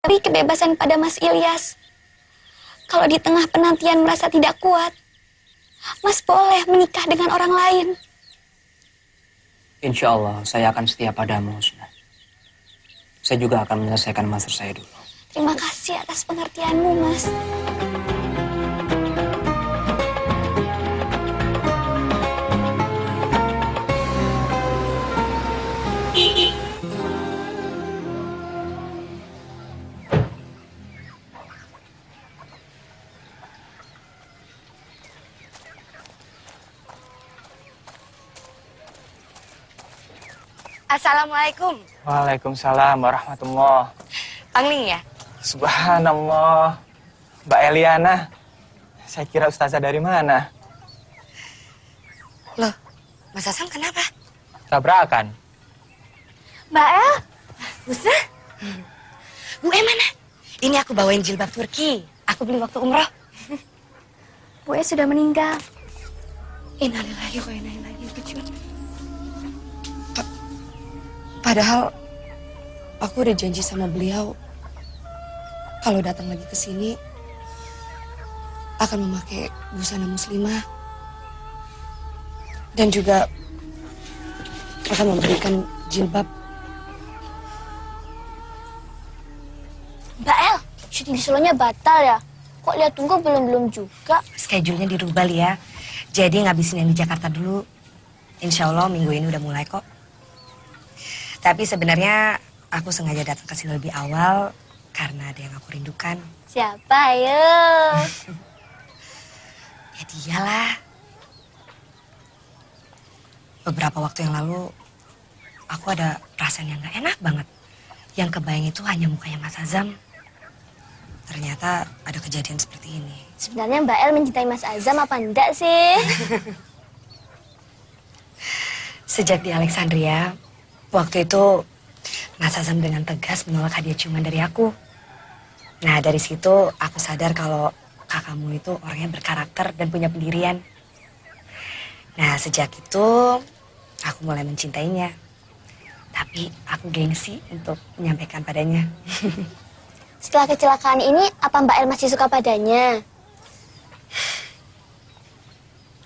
beri kebebasan pada Mas Ilyas. Kalau di tengah penantian merasa tidak kuat, Mas boleh menikah dengan orang lain. Insya Allah saya akan setia padamu, Husna. Saya juga akan menyelesaikan master saya dulu. Terima kasih atas pengertianmu, Mas. Assalamualaikum. Waalaikumsalam warahmatullah. Pangling ya? Subhanallah. Mbak Eliana. Saya kira ustazah dari mana? Loh, Mas Hasan kenapa? Tabrakan. Mbak El, Husna? Bu mana? Ini aku bawain jilbab Turki. Aku beli waktu umroh. Bu E sudah meninggal. Innalillahi wa inna ilaihi raji'un. Padahal aku udah janji sama beliau kalau datang lagi ke sini akan memakai busana muslimah dan juga akan memberikan jilbab. Mbak El, syuting di Solonya batal ya? Kok lihat tunggu belum juga? Schedule-nya dirubah ya. Jadi ngabisin yang di Jakarta dulu. Insya Allah minggu ini udah mulai kok. Tapi sebenarnya aku sengaja datang ke sini lebih awal karena ada yang aku rindukan. Siapa ayo? Ya dialah. Beberapa waktu yang lalu aku ada perasaan yang gak enak banget. Yang kebayang itu hanya mukanya Mas Azam. Ternyata ada kejadian seperti ini. Sebenarnya Mbak El mencintai Mas Azam apa enggak sih? Sejak di Alexandria, waktu itu Mas Azam dengan tegas menolak hadiah ciuman dari aku. Nah dari situ aku sadar kalau kakakmu itu orangnya berkarakter dan punya pendirian. Nah sejak itu aku mulai mencintainya. Tapi aku gengsi untuk menyampaikan padanya. Setelah kecelakaan ini, apa Mbak El masih suka padanya?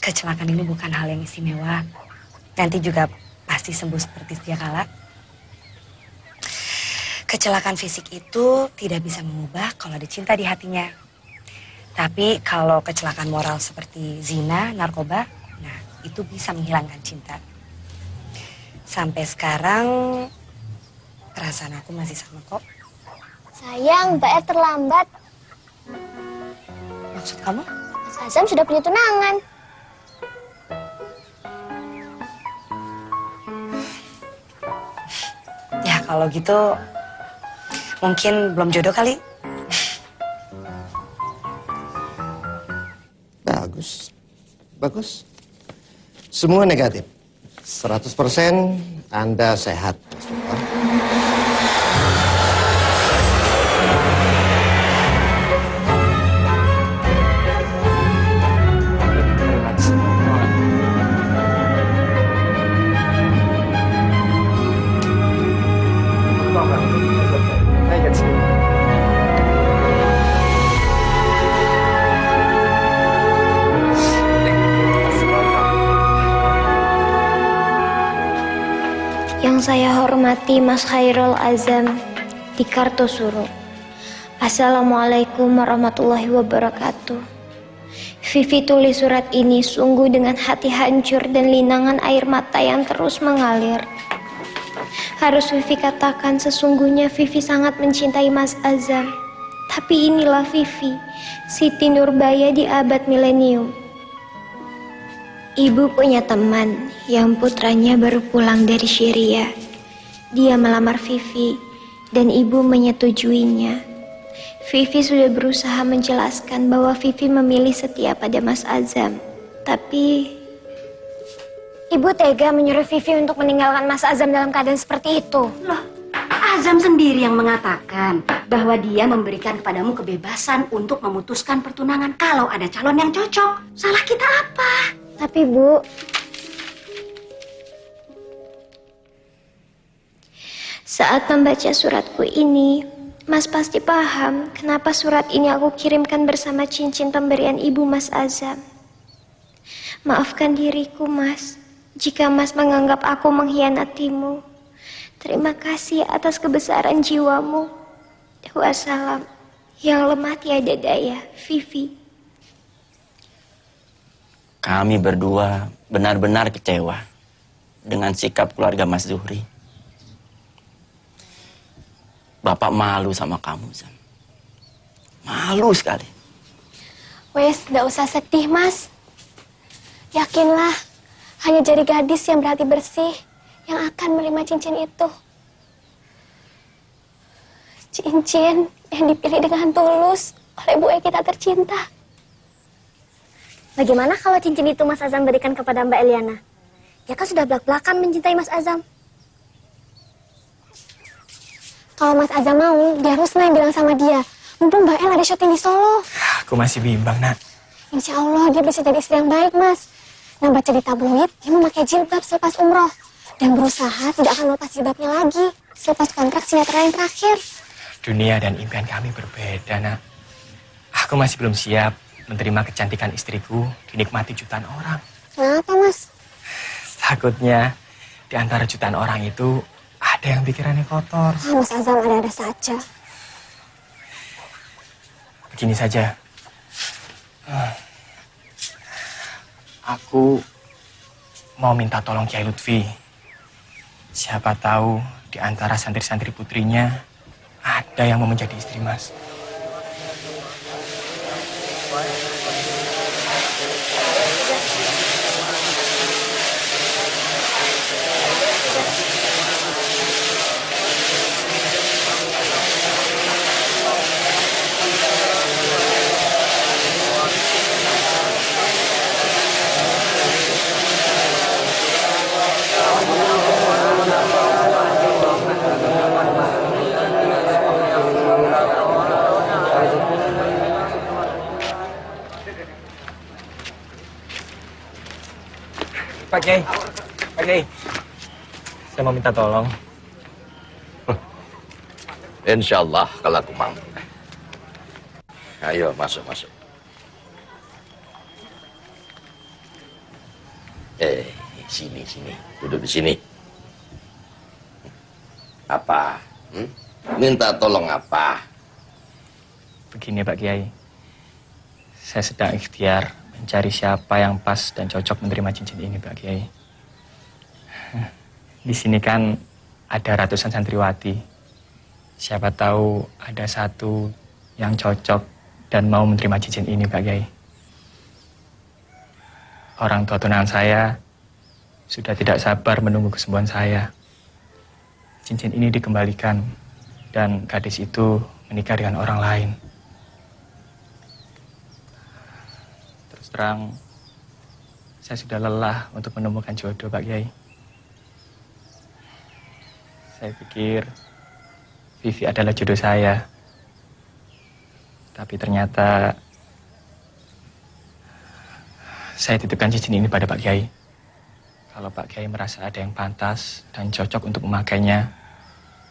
Kecelakaan ini bukan hal yang istimewa. Nanti juga pasti sembuh seperti sedia kala. Kecelakaan fisik itu tidak bisa mengubah kalau ada cinta di hatinya. Tapi kalau kecelakaan moral seperti zina, narkoba, nah itu bisa menghilangkan cinta. Sampai sekarang perasaan aku masih sama kok. Sayang, Mbak El terlambat. Maksud kamu? Mas Azam sudah punya tunangan. Ya kalau gitu mungkin belum jodoh kali. Bagus. Bagus. Semua negatif. 100% Anda sehat. Yang saya hormati Mas Khairul Azam di Kartosuro. Assalamualaikum warahmatullahi wabarakatuh. Vivi tulis surat ini sungguh dengan hati hancur dan linangan air mata yang terus mengalir. Harus Vivi katakan sesungguhnya Vivi sangat mencintai Mas Azam. Tapi inilah Vivi, Siti Nurbaya di abad milenium. Ibu punya teman yang putranya baru pulang dari Syria. Dia melamar Vivi dan ibu menyetujuinya. Vivi sudah berusaha menjelaskan bahwa Vivi memilih setia pada Mas Azam. Tapi Ibu tega menyuruh Vivi untuk meninggalkan Mas Azam dalam keadaan seperti itu. Loh, Azam sendiri yang mengatakan bahwa dia memberikan kepadamu kebebasan untuk memutuskan pertunangan kalau ada calon yang cocok. Salah kita apa? Tapi Bu, saat membaca suratku ini, Mas pasti paham kenapa surat ini aku kirimkan bersama cincin pemberian ibu Mas Azam. Maafkan diriku, Mas, jika Mas menganggap aku mengkhianatimu. Terima kasih atas kebesaran jiwamu. Wassalam. Yang lemah tiada daya, Vivi. Kami berdua benar-benar kecewa dengan sikap keluarga Mas Zuhri. Bapak malu sama kamu, Zam. Malu sekali. Wes, gak usah sedih, Mas. Yakinlah, hanya jari gadis yang berhati bersih yang akan menerima cincin itu. Cincin yang dipilih dengan tulus oleh Bu kita tercinta. Bagaimana kalau cincin itu Mas Azam berikan kepada Mbak Eliana? Dia kan sudah belak-belakan mencintai Mas Azam. Kalau Mas Azam mau, biar Rusna yang bilang sama dia. Mumpung Mbak El ada syuting di Solo. Aku masih bimbang, Nak. Insya Allah dia bisa jadi istri yang baik, Mas. Nah, baca di tabloid, dia memakai jilbab selepas umroh. Dan berusaha tidak akan melepas jilbabnya lagi selepas kontrak sinetron yang terakhir. Dunia dan impian kami berbeda, Nak. Aku masih belum siap menerima kecantikan istriku dinikmati jutaan orang. Kenapa, Mas? Takutnya di antara jutaan orang itu ada yang pikirannya kotor. Mas Azam ada-ada saja. Begini saja. Aku mau minta tolong Kiai Lutfi. Siapa tahu di antara santri-santri putrinya ada yang mau menjadi istri Mas. Pak Kiai, Pak Kiai, saya mau minta tolong. Insya Allah kalau aku mampu. Ayo masuk. Sini, duduk di sini. Apa? Minta tolong apa? Begini Pak Kiai, saya sedang ikhtiar mencari siapa yang pas dan cocok menerima cincin ini, Pak Kiai. Di sini kan ada ratusan santriwati. Siapa tahu ada satu yang cocok dan mau menerima cincin ini, Pak Kiai. Orang tua tunangan saya sudah tidak sabar menunggu kesembuhan saya. Cincin ini dikembalikan dan gadis itu menikah dengan orang lain. Terang, saya sudah lelah untuk menemukan jodoh, Pak Kiai. Saya pikir Vivi adalah jodoh saya. Tapi ternyata saya titipkan cincin ini pada Pak Kiai. Kalau Pak Kiai merasa ada yang pantas dan cocok untuk memakainya,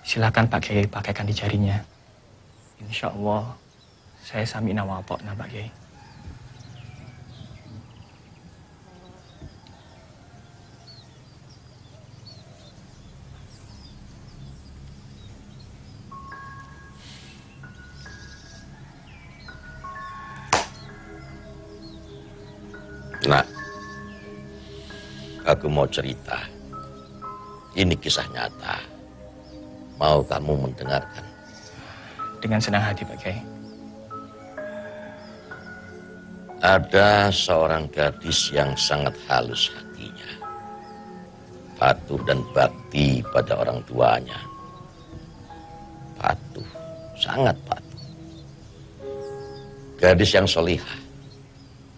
silakan Pak Kiai pakaikan di jarinya. Insya Allah, saya sami'na wa ata'na, Pak Kiai. Nah, aku mau cerita. Ini kisah nyata. Mau kamu mendengarkan? Dengan senang hati, Pak Kiai. Ada seorang gadis yang sangat halus hatinya. Patuh dan bakti pada orang tuanya. Patuh, sangat patuh. Gadis yang solihah,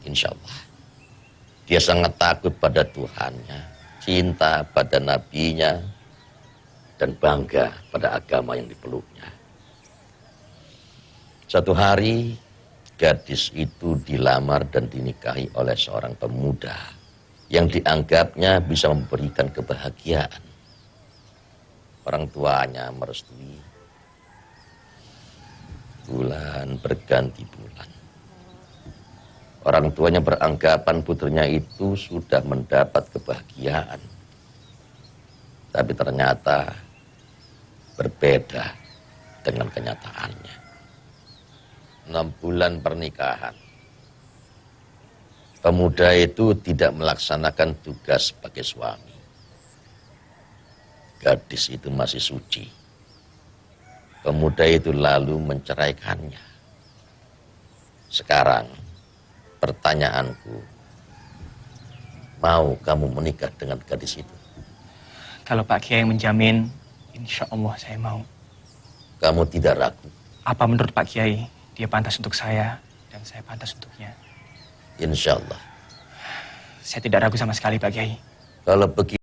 insya Allah. Dia sangat takut pada Tuhannya, cinta pada nabinya, dan bangga pada agama yang dipeluknya. Suatu hari, gadis itu dilamar dan dinikahi oleh seorang pemuda yang dianggapnya bisa memberikan kebahagiaan. Orang tuanya merestui. Bulan berganti bulan. Orang tuanya beranggapan putrinya itu sudah mendapat kebahagiaan. Tapi ternyata berbeda dengan kenyataannya. 6 bulan pernikahan. Pemuda itu tidak melaksanakan tugas sebagai suami. Gadis itu masih suci. Pemuda itu lalu menceraikannya. Sekarang, pertanyaanku, mau kamu menikah dengan gadis itu? Kalau Pak Kiai menjamin, insya Allah saya mau. Kamu tidak ragu? Apa menurut Pak Kiai, dia pantas untuk saya dan saya pantas untuknya? Insya Allah. Saya tidak ragu sama sekali Pak Kiai. Kalau begitu,